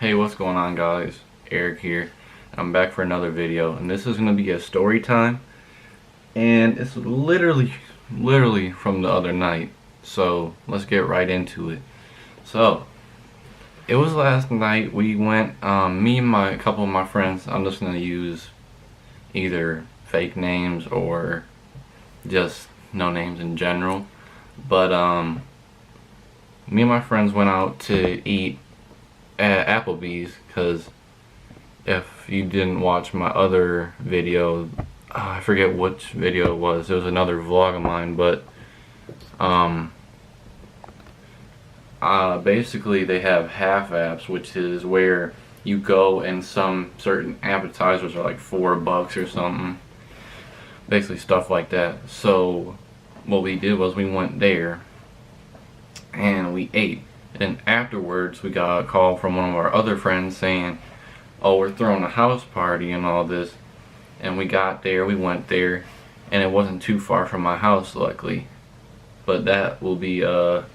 Hey, what's going on, guys? Eric here. I'm back for another video, and this is going to be a story time, and it's literally from the other night. So let's get right into it. So it was last night. We went, me and a couple of my friends. I'm just going to use either fake names or just no names in general. But me and my friends went out to eat at Applebee's, because if you didn't watch my other video, I forget which video it was another vlog of mine, but basically they have half apps, which is where you go and some certain appetizers are like $4 or something, basically stuff like that. So what we did was we went there and we ate. And afterwards, we got a call from one of our other friends saying, oh, we're throwing a house party and all this. And we got there, we went there, and it wasn't too far from my house, luckily. But that will be a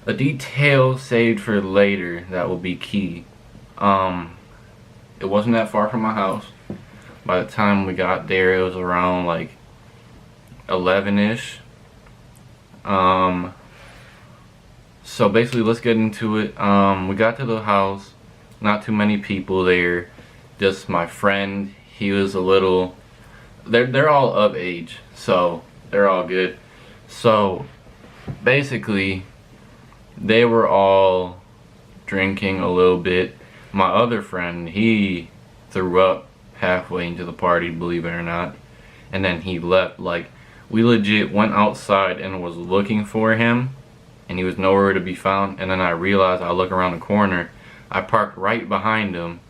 detail saved for later that will be key. It wasn't that far from my house. By the time we got there, it was around like 11-ish. So basically, let's get into it. We got to the house, not too many people there, just my friend. He was a little, they're all of age, so they're all good. So basically, they were all drinking a little bit. My other friend, he threw up halfway into the party, believe it or not, and then he left. Like, we legit went outside and was looking for him, and he was nowhere to be found. And then I realized, I look around the corner, I parked right behind him,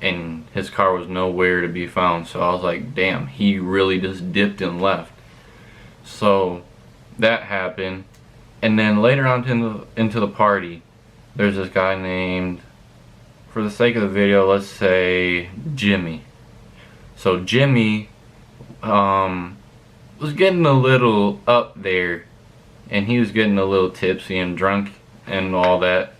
and his car was nowhere to be found. So I was like, damn, he really just dipped and left. So that happened. And then later on into the party, there's this guy named, for the sake of the video, let's say Jimmy. So Jimmy was getting a little up there, and he was getting a little tipsy and drunk and all that.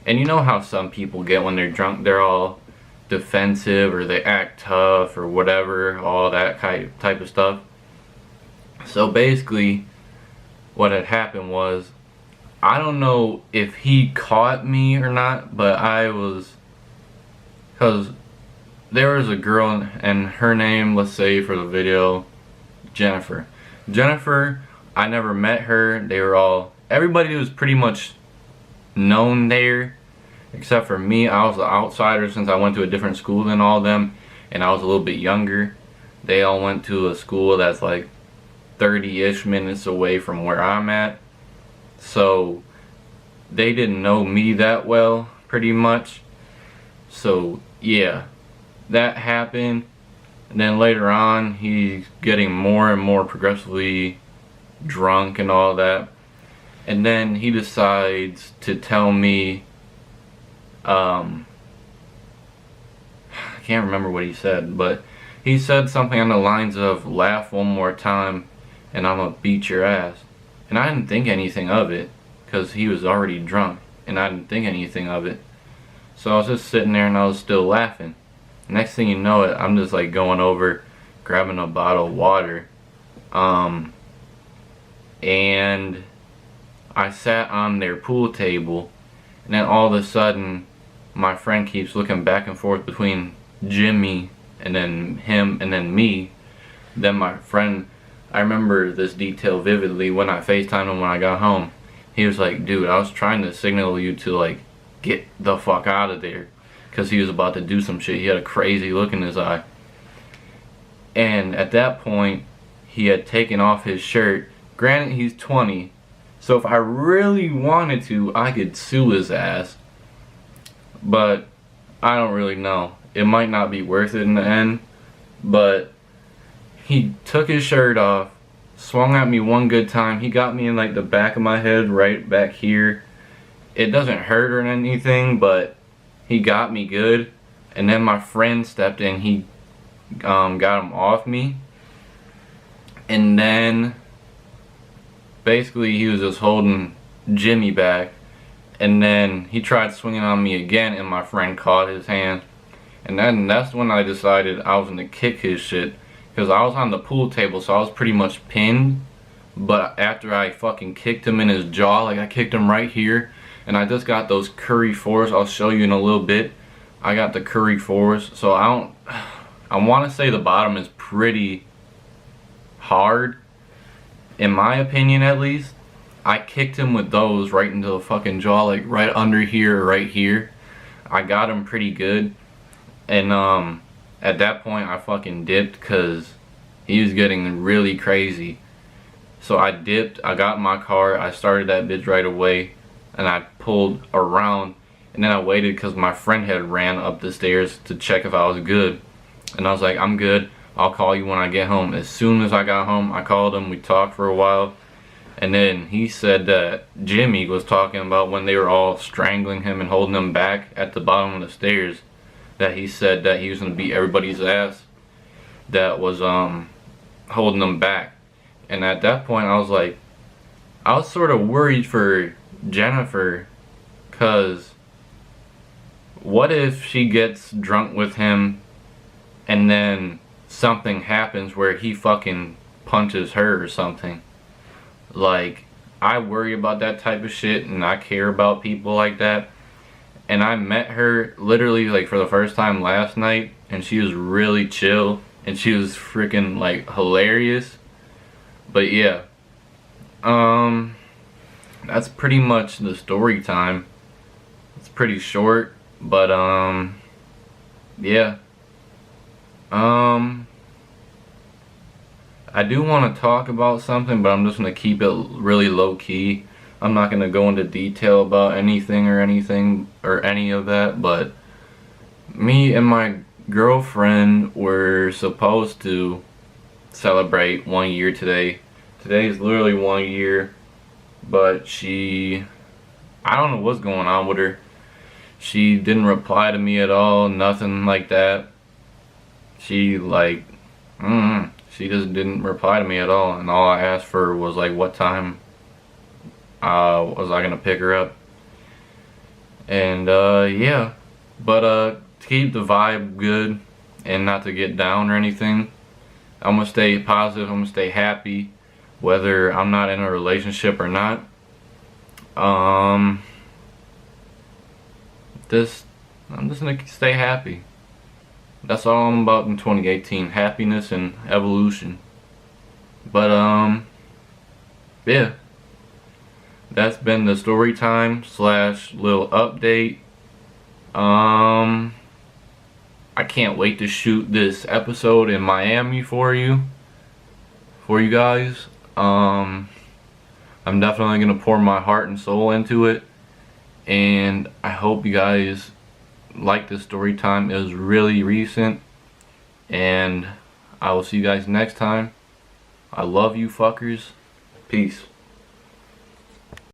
And you know how some people get when they're drunk, they're all defensive or they act tough or whatever, all that type of stuff. So basically what had happened was, I don't know if he caught me or not, but because there was a girl, and her name, let's say for the video, Jennifer, I never met her. Everybody was pretty much known there, except for me. I was the outsider since I went to a different school than all of them, and I was a little bit younger. They all went to a school that's like 30-ish minutes away from where I'm at, so they didn't know me that well, pretty much. So yeah, that happened. And then later on, he's getting more and more progressively drunk and all that, and then he decides to tell me, I can't remember what he said, but he said something on the lines of, laugh one more time and I'm gonna beat your ass. And I didn't think anything of it, because he was already drunk, and I didn't think anything of it. So I was just sitting there and I was still laughing. Next thing you know, I'm just like going over, grabbing a bottle of water, and I sat on their pool table, and then all of a sudden my friend keeps looking back and forth between Jimmy and then him and then me. Then my friend, I remember this detail vividly, when I FaceTimed him when I got home, he was like, dude, I was trying to signal you to like get the fuck out of there, because he was about to do some shit. He had a crazy look in his eye. And at that point, he had taken off his shirt. Granted, he's 20, so if I really wanted to, I could sue his ass. But I don't really know. It might not be worth it in the end. But he took his shirt off, swung at me one good time. He got me in like the back of my head, right back here. It doesn't hurt or anything, but he got me good. And then my friend stepped in. He got him off me. And then basically he was just holding Jimmy back, and then he tried swinging on me again, and my friend caught his hand. And then that's when I decided I was gonna kick his shit, because I was on the pool table, so I was pretty much pinned. But after I fucking kicked him in his jaw, like I kicked him right here, and I just got those curry fours. I'll show you in a little bit. I got the curry fours, so I want to say the bottom is pretty hard, in my opinion at least. I kicked him with those right into the fucking jaw, like right under here, right here. I got him pretty good, and at that point I fucking dipped because he was getting really crazy. So I dipped, I got in my car, I started that bitch right away, and I pulled around, and then I waited because my friend had ran up the stairs to check if I was good. And I was like, I'm good, I'll call you when I get home. As soon as I got home, I called him, we talked for a while, and then he said that Jimmy was talking about when they were all strangling him and holding him back at the bottom of the stairs, that he said that he was going to beat everybody's ass that was holding them back. And at that point I was like, I was sort of worried for Jennifer, cause what if she gets drunk with him and then something happens where he fucking punches her or something. Like, I worry about that type of shit, and I care about people like that. And I met her literally like for the first time last night, and she was really chill, and she was freaking like hilarious. But yeah, that's pretty much the story time. It's pretty short, but yeah. I do want to talk about something, but I'm just gonna keep it really low key. I'm not gonna go into detail about anything or any of that, but me and my girlfriend were supposed to celebrate 1 year today. Today is literally 1 year, but I don't know what's going on with her. She didn't reply to me at all, nothing like that. She like, she just didn't reply to me at all, and all I asked for was like what time was I gonna pick her up. And yeah, but to keep the vibe good and not to get down or anything, I'm gonna stay positive, I'm gonna stay happy whether I'm not in a relationship or not. I'm just gonna stay happy. That's all I'm about in 2018, happiness and evolution. But yeah, that's been the story time / little update. I can't wait to shoot this episode in Miami for you guys. I'm definitely gonna pour my heart and soul into it, and I hope you guys like this story time. It was really recent, and I will see you guys next time. I love you fuckers. Peace.